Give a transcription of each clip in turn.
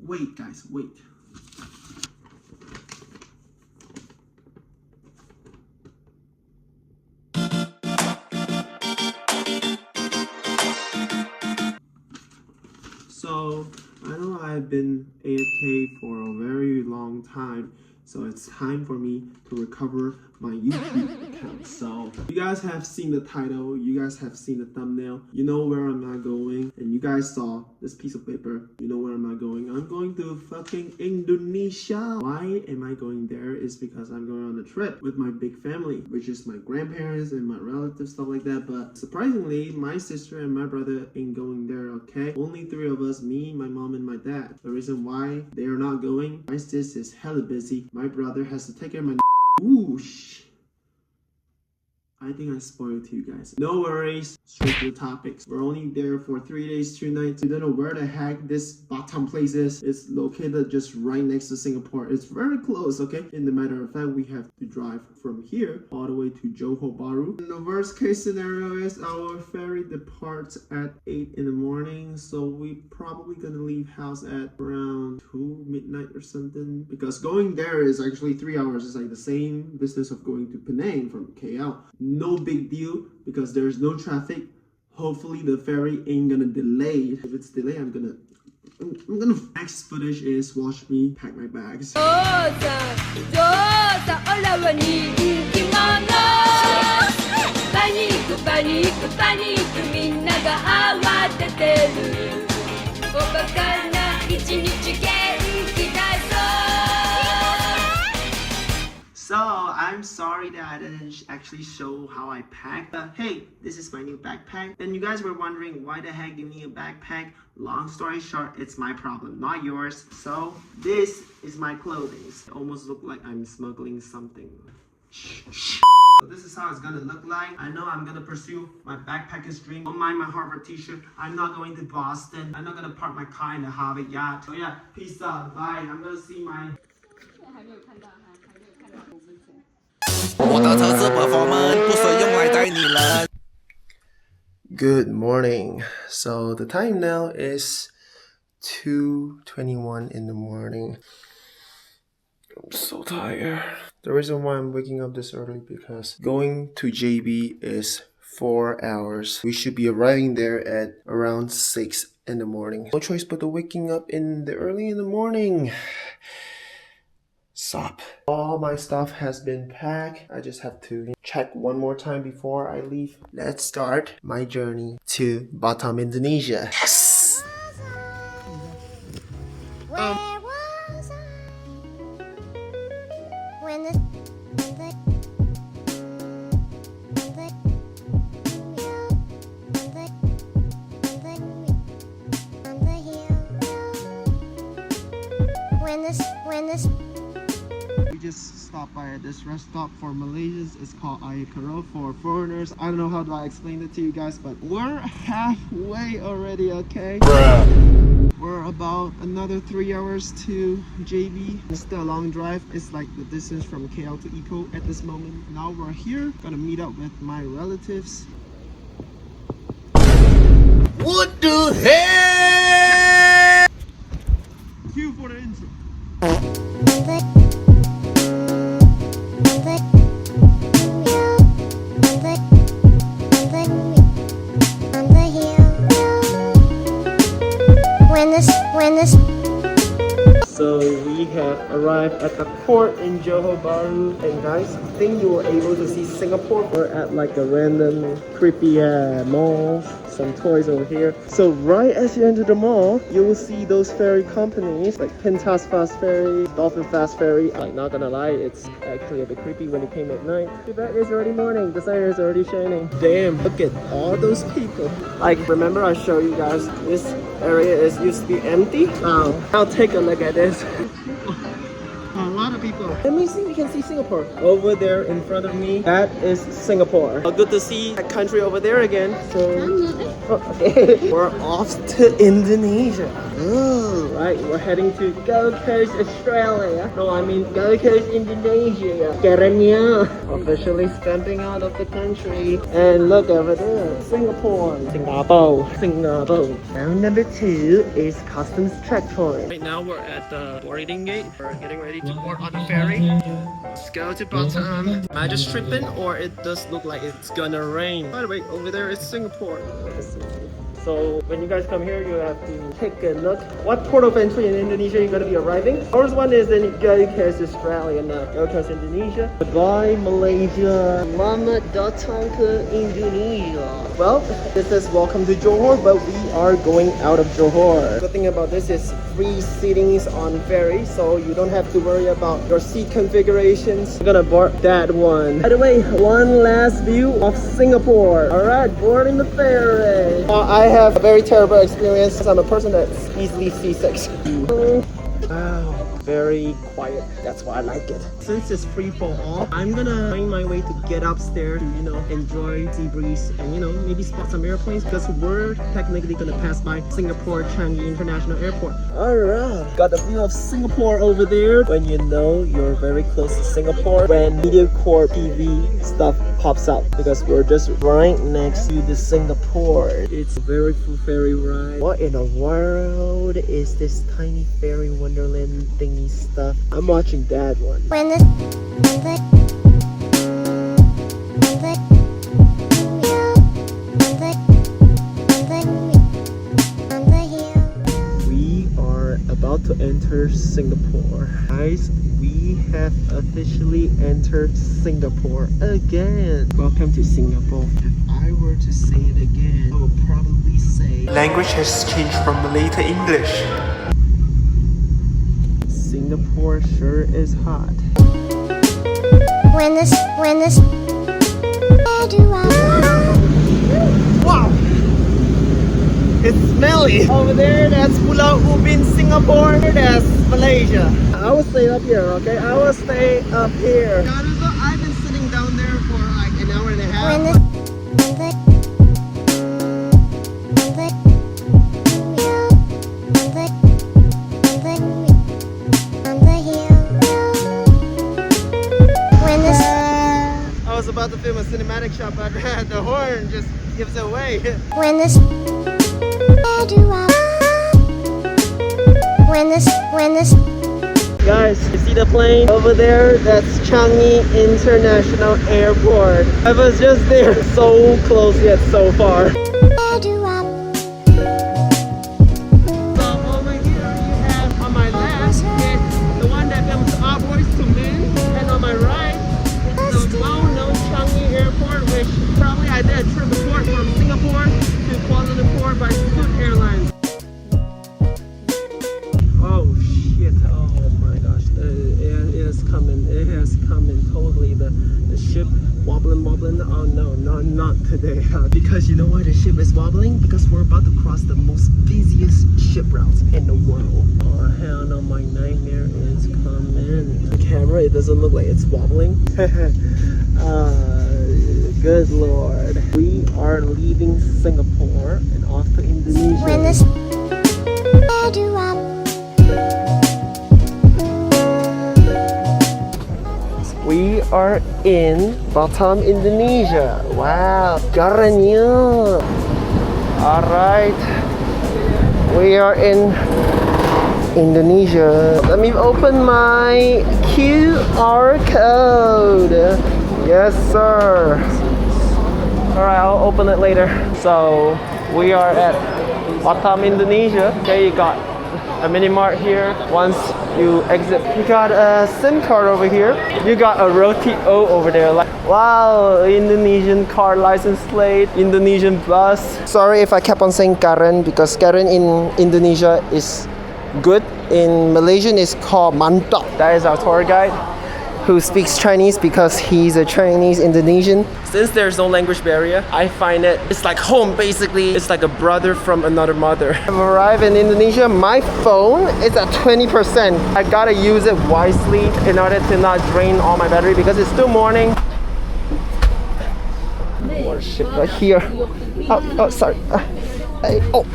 Wait, guys, wait. So, I know I've been AFK for a very long time, so it's time for me to recover my YouTube account. So, you guys have seen the title, you guys have seen the thumbnail, you know where am I going, and you guys saw this piece of paper, you know where am I going. I'm going to fucking Indonesia. Why am I going there is because I'm going on a trip with my big family, which is my grandparents and my relatives, stuff like that. But surprisingly, my sister and my brother ain't going there, okay? Only three of us, me, my mom, and my dad. The reason why they are not going, my sis is hella busy. My brother has to take care of my whoosh. I think I spoiled to you guys. No worries, straight to the topics. We're only there for 3 days, 2 nights. We don't know where the heck this Batam place is. It's located just right next to Singapore. It's very close, okay? In the matter of fact, we have to drive from here all the way to Johor Bahru. And the worst case scenario is our ferry departs at 8 in the morning. So we probably gonna leave house at around 2 midnight or something. Because going there is actually 3 hours. It's like the same distance of going to Penang from KL. No big deal because there's no traffic. Hopefully the ferry ain't gonna delay. If it's delayed, I'm gonna next footage is watch me pack my bags. So, I'm sorry that I didn't actually show how I pack, but hey, this is my new backpack. And you guys were wondering why the heck you need a backpack? Long story short, it's my problem, not yours. So, this is my clothing. It almost look like I'm smuggling something. So this is how it's gonna look like. I know I'm gonna pursue my backpacker's dream. Don't mind my Harvard t-shirt. I'm not going to Boston. I'm not gonna park my car in the Harvard yacht. So yeah, peace out, bye. I'm gonna see my... Good morning. So the time now is 2:21 in the morning. I'm so tired. The reason why I'm waking up this early because going to JB is 4 hours. We should be arriving there at around 6 in the morning. No choice but to waking up in the early in the morning. Stop. All my stuff has been packed. I just have to check one more time before I leave. Let's start my journey to Batam, Indonesia. Yes! We just stopped by at this rest stop for Malaysians. It's called Ayakaro for foreigners. I don't know how do I explain it to you guys, but we're halfway already, okay? Bruh. We're about another 3 hours to JB. It's still a long drive. It's like the distance from KL to Eco at this moment. Now we're here, gonna meet up with my relatives. What the hell? Cue for the intro. So we have arrived at the port in Johor Bahru, and guys, I think you were able to see Singapore. We're at like a random creepy mall. Some toys over here. So right as you enter the mall, you will see those ferry companies like Pintas Fast Ferry, Dolphin Fast Ferry. I'm not gonna lie, it's actually a bit creepy when it came at night. Too bad it's already morning, the sun is already shining. Damn, look at all those people. Like, remember I showed you guys this area used to be empty? Now take a look at this. A lot of people. Let me see, we can see Singapore. Over there in front of me, that is Singapore. Good to see that country over there again. So, okay. We're off to Indonesia. Right, we're heading to Gold Coast, Australia. No, I mean Gold Coast, Indonesia. Kerennya. Officially stamping out of the country. And look over there, Singapore. Singapore. Round number 2 is customs checkpoint. Right now we're at the boarding gate. We're getting ready to board on the ferry. Let's go to Batam. Am I just tripping, or it does look like it's gonna rain? By the way, over there is Singapore. So when you guys come here, you have to take a look what port of entry in Indonesia you're going to be arriving. First one is in Gold Coast, Australia. Now Gold Coast, Indonesia. Goodbye, Malaysia. Selamat datang ke Indonesia. Well, this is welcome to Johor, but we are going out of Johor. The thing about this is free seatings on ferry, so you don't have to worry about your seat configurations. I'm gonna board that one. By the way, one last view of Singapore. Alright, boarding the ferry. I have a very terrible experience because I'm a person that's easily seasick. Wow, very quiet. That's why I like it. Since it's free for all, I'm gonna find my way to get upstairs to, enjoy sea breeze and, maybe spot some airplanes because we're technically gonna pass by Singapore Changi International Airport. Alright, got the view of Singapore over there. When you know you're very close to Singapore, when MediaCorp TV stuff pops out, because we're just right next to the Singapore. It's a very full ferry ride. What in the world is this tiny ferry wonderland thingy stuff? I'm watching that one. We are about to enter Singapore. Guys, we have officially entered Singapore again. Welcome to Singapore. If I were to say it again, I would probably say Language has changed from Malay to English. Singapore sure is hot. Wow! It's smelly. Over there, that's Pulau Ubin, Singapore. That's Malaysia. I will stay up here, okay? I will stay up here. I've been sitting down there for like an hour and a half. I was about to film a cinematic shot, but the horn just gives it away. Guys, you see the plane over there? That's Changi International Airport. I was just there, so close yet so far. So over here you have on my left is the one that comes to our Boys to Men, and on my right is the well-known Changi Airport, which probably I did a trip before from Singapore to Kuala Lumpur by Scoot Airlines. Oh shit, oh my gosh, it is coming, it has come in totally, the ship wobbling, oh no, not today, because you know why the ship is wobbling? Because we're about to cross the most busiest ship routes in the world. Oh hell no, my nightmare is coming. The camera, it doesn't look like it's wobbling. Good lord. We are leaving Singapore and off to Indonesia. We are in Batam, Indonesia. Wow, kerennya. Alright, we are in Indonesia. Let me open my QR code. Yes, sir. Alright, I'll open it later. So, we are at Batam, Indonesia. Okay, you got a mini mart here. Once you exit, you got a SIM card over here. You got a Roti O over there. Like, wow, Indonesian car license plate, Indonesian bus. Sorry if I kept on saying Karen, because Karen in Indonesia is good. In Malaysian, it's called mantap. That is our tour guide, who speaks Chinese because he's a Chinese Indonesian. Since there's no language barrier, I find it's like home basically. It's like a brother from another mother. I've arrived in Indonesia. My phone is at 20%. I gotta use it wisely in order to not drain all my battery because it's still morning. More ship right here. Oh, sorry. 哎哦，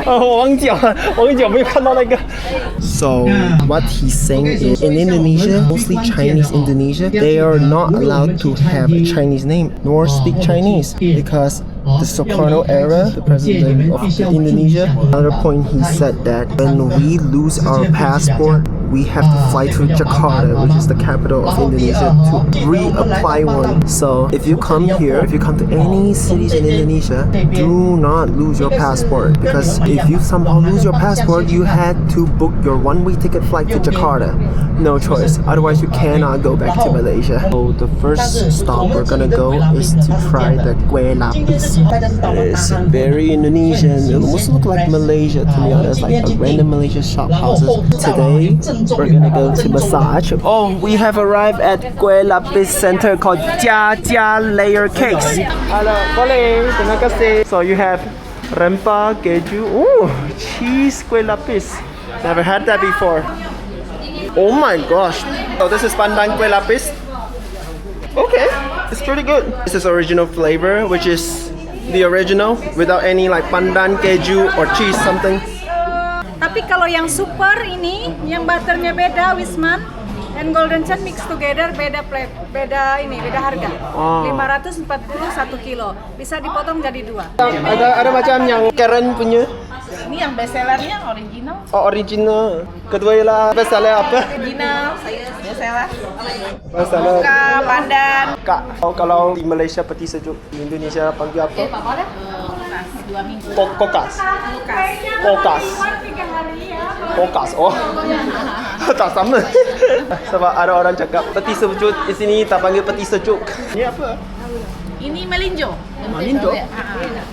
我忘记了，我没有看到那个。So what he's saying is in Indonesia, mostly Chinese Indonesia, they are not allowed to have a Chinese name nor speak Chinese because the Sukarno era, the president of Indonesia, another point he said that when we lose our passport, we have to fly to Jakarta, which is the capital of Indonesia, to reapply one. So if you come here, if you come to any cities in Indonesia, do not lose your passport, because if you somehow lose your passport, you had to book your one-way ticket flight to Jakarta. No choice, otherwise you cannot go back to Malaysia. So the first stop we're gonna go is to try the kue lapis. It's very Indonesian. It almost looks like Malaysia, to be honest, like a random Malaysia shop houses. Today we're gonna go to massage. Oh, we have arrived at kue lapis center called Jia Jia Layer Cakes. Halo, boleh, terima kasih. So you have rempah, keju, ooh, cheese kue lapis. Never had that before. Oh my gosh. So this is pandan kue lapis. Okay, it's pretty good. This is original flavor, which is the original without any like pandan, keju or cheese something. Tapi kalau yang super ini, yang butternya beda, Wisman and Golden Chan mix together beda harga. 540 1 kilo. Bisa dipotong jadi 2. Ada macam yang keren punya. Ini yang best sellernya original. Oh, original. Kedua ialah best seller apa? Original, saya best seller. Best seller. Kak, pandan. Kak, kalau di Malaysia peti sejuk, di Indonesia panggil apa? Boleh? 2 minggu. Kokas. Kokas. Kokas. Oh. Tak sama. Sebab ada orang cakap peti sejuk di sini tak panggil peti sejuk. Ini apa? Ini melinjo. Melinjo?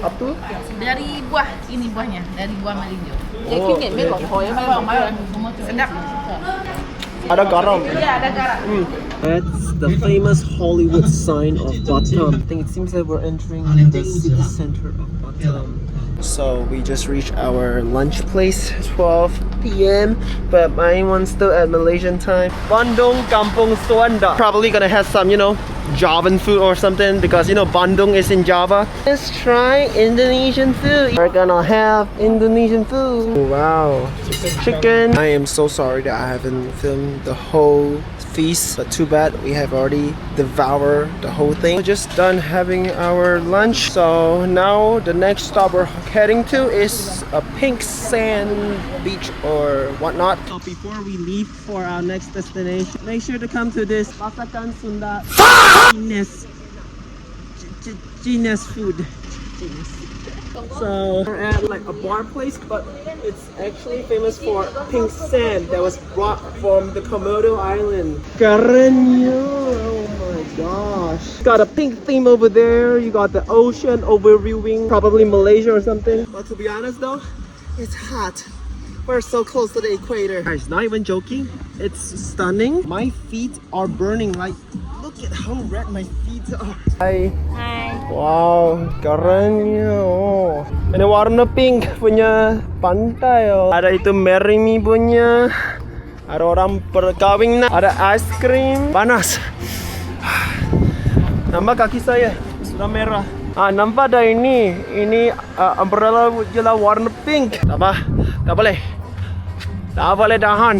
Apa tu? Dari buah, ini buahnya, dari buah melinjo. Oh, Sedap. ada garam. Iya, ada garam. That's the famous Hollywood sign of Batam. I think it seems like we're entering the city center of Batam. So we just reached our lunch place, 12 p.m. But my one's still at Malaysian time. Bandung Kampung Suanda. Probably gonna have some, Javan food or something, because Bandung is in Java. Let's try Indonesian food. We're gonna have Indonesian food. Wow, chicken. I am so sorry that I haven't filmed the whole feast, but too bad we have already devoured the whole thing. We're just done having our lunch, so now the next stop we're heading to is a pink sand beach or whatnot. So before we leave for our next destination, make sure to come to this Masakan Sunda Genius food. So we're at like a bar place, but it's actually famous for pink sand that was brought from the Komodo Island. Karennya, oh my gosh. Got a pink theme over there. You got the ocean overviewing, probably Malaysia or something. But to be honest though, it's hot. We're so close to the equator. Guys, not even joking. It's stunning. My feet are burning. Like, look at how red my feet are. Hi. Hai. Wow, kerennya. Oh. Ini warna pink punya pantai. Oh. Ada itu Marry Me punya. Ada orang perkahwinan. Ada ice cream. Panas. Nampak kaki saya sudah merah. Nampak dah ini. Ini umbrella jelah warna pink. Tak apa. Tak boleh. Tak boleh tahan.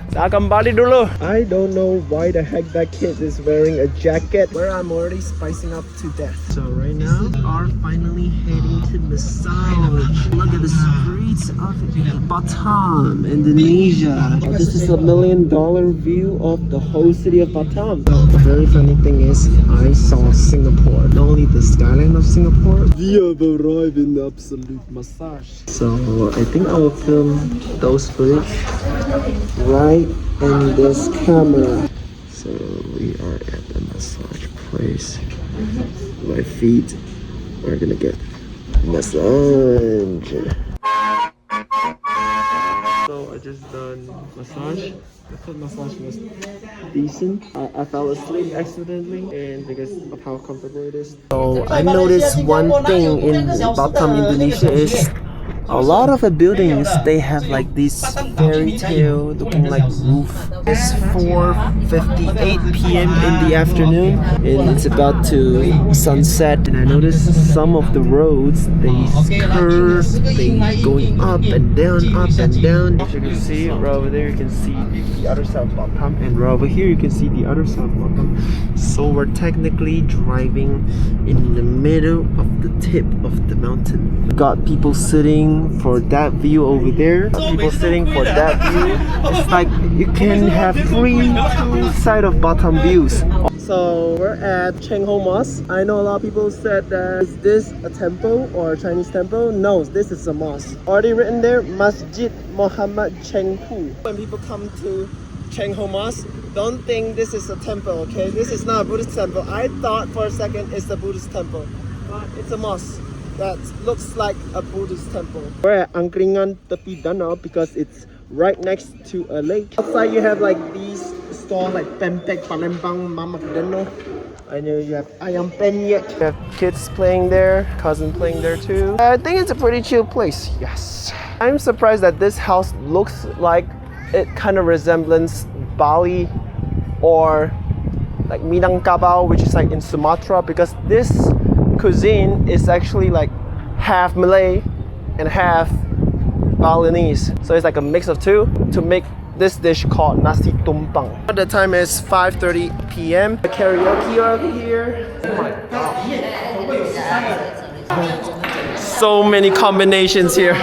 Saya kembali dulu. I don't know why the heck that kid is wearing a jacket where I'm already spicing up to death. So right now, we are finally heading to massage. Look at the streets of Batam, Indonesia. This is $1 million view of the whole city of Batam. So the very funny thing is, I saw Singapore. Not only the skyline of Singapore, we have arrived in the absolute massage. So I think I will film those footage right in this camera. So we are at the massage place. My feet are gonna get massage. So I just done massage. I thought massage was decent. I fell asleep accidentally, and because of how comfortable it is. So I noticed one thing in Batam, Indonesia is A lot of the buildings, they have like this fairy tale looking like roof. It's 4:58 p.m. in the afternoon and it's about to sunset. And I noticed some of the roads, they curve, they going up and down, up and down. As you can see, right over there you can see the other side of Batam, and right over here you can see the other side of Batam. So we're technically driving in the middle of the tip of the mountain. We got people sitting for that view over there, people sitting for that view. It's like you can have two side of Batam views. So we're at Cheng Ho Mosque. I know a lot of people said that is this a temple or a Chinese temple? No, this is a mosque. Already written there, Masjid Muhammad Cheng Hu. When people come to Cheng Ho Mosque, don't think this is a temple, okay? This is not a Buddhist temple. I thought for a second it's a Buddhist temple, but it's a mosque that looks like a Buddhist temple. We're at Angkringan Tepi Danau because it's right next to a lake. Outside you have like these stores like Pempek, Palembang, Mamak Deno. I know you have Ayam Penyet. You have kids playing there, cousin playing there too. I think it's a pretty chill place, yes. I'm surprised that this house looks like it kind of resembles Bali or like Minangkabau, which is like in Sumatra, because this cuisine is actually like half Malay and half Balinese. So it's like a mix of two to make this dish called nasi tumpang. The time is 5:30 p.m. The karaoke over here. Oh my god. So many combinations here.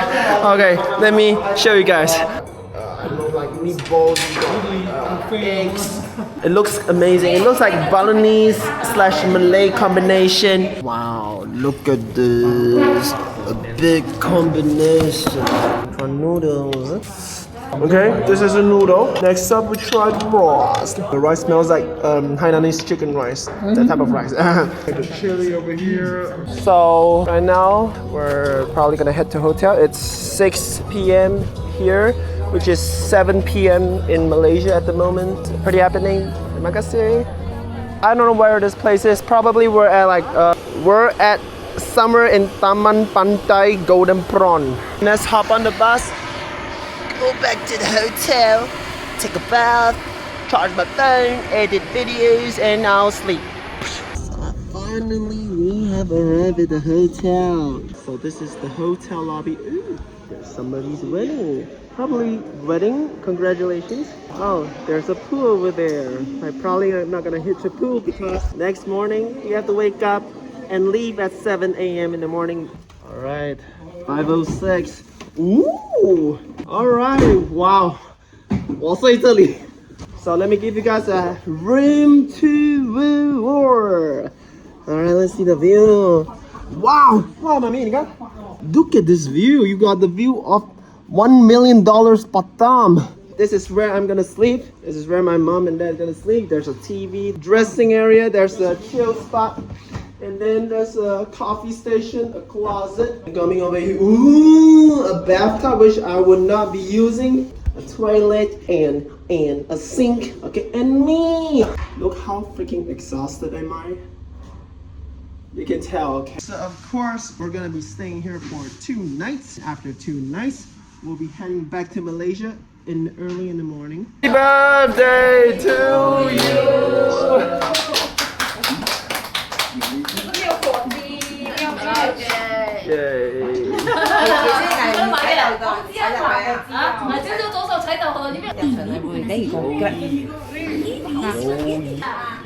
Okay, let me show you guys. I look like meatballs, eggs. It looks amazing. It looks like Balinese slash Malay combination. Wow, look at this. A big combination for noodles. Okay, this is a noodle. Next up, we tried rice. The rice smells like Hainanese chicken rice. That type of rice. The chili over here. So right now, we're probably gonna head to hotel. It's 6 p.m. here, which is 7 p.m. in Malaysia at the moment. Pretty happening. Terima kasih. I don't know where this place is. Probably we're at somewhere in Taman Pantai Golden Prawn. Let's hop on the bus, go back to the hotel, take a bath, charge my phone, edit videos, and I'll sleep. Finally, we have arrived at the hotel. So this is the hotel lobby. Ooh, there's somebody's wedding. Probably wedding. Congratulations. Oh, there's a pool over there. I probably am not gonna hit the pool because next morning you have to wake up and leave at 7 a.m. in the morning. All right, 5:06. Ooh, all right, wow. 我睡这里. So let me give you guys a room tour. All right, let's see the view. Wow, wow, mami, look at this view. You got the view of $1 million Batam. This is where I'm gonna sleep. This is where my mom and dad are gonna sleep. There's a TV, dressing area, there's a chill spot, and then there's a coffee station, a closet. Coming over here, ooh, a bathtub which I would not be using, a toilet and a sink. Okay, and me. Look how freaking exhausted am I. You can tell, okay. So of course, we're gonna be staying here for 2 nights. After 2 nights, we'll be heading back to Malaysia early in the morning. Happy birthday to you! Yay!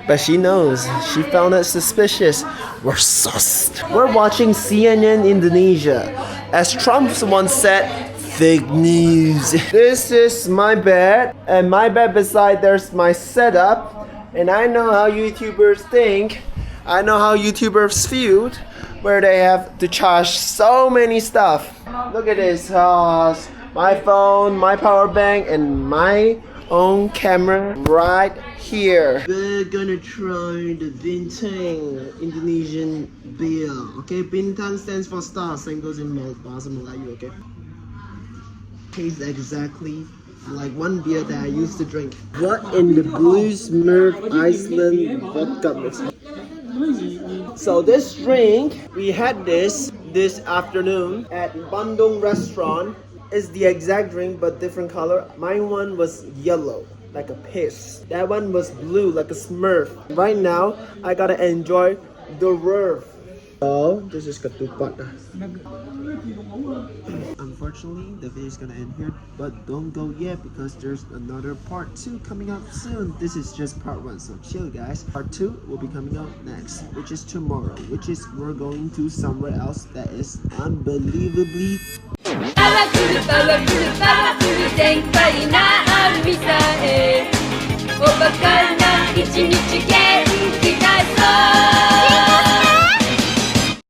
But she knows. She found it suspicious. We're sussed. We're watching CNN Indonesia. As Trump once said, fake news. This is my bed, and my bed beside there's my setup. And I know how YouTubers think. I know how YouTubers feel, where they have to charge so many stuff. Look at this, my phone, my power bank, and my own camera right here. We're gonna try the Bintang Indonesian beer. Okay, Bintang stands for star, same goes in Bahasa Melayu, okay? Tastes exactly like one beer that I used to drink. What in the Blue Smurf Iceland vodka mix? So this drink, we had this this afternoon at Bandung restaurant. It's the exact drink but different color. My one was yellow, like a piss. That one was blue, like a smurf. Right now, I gotta enjoy the roof. So, this is ketupat. Unfortunately, the video is gonna end here, but don't go yet because there's another part 2 coming out soon. This is just part 1, so chill guys. Part 2 will be coming out next, which is tomorrow, which is we're going to somewhere else that is unbelievably O bakal na ichi-nichi gen kita so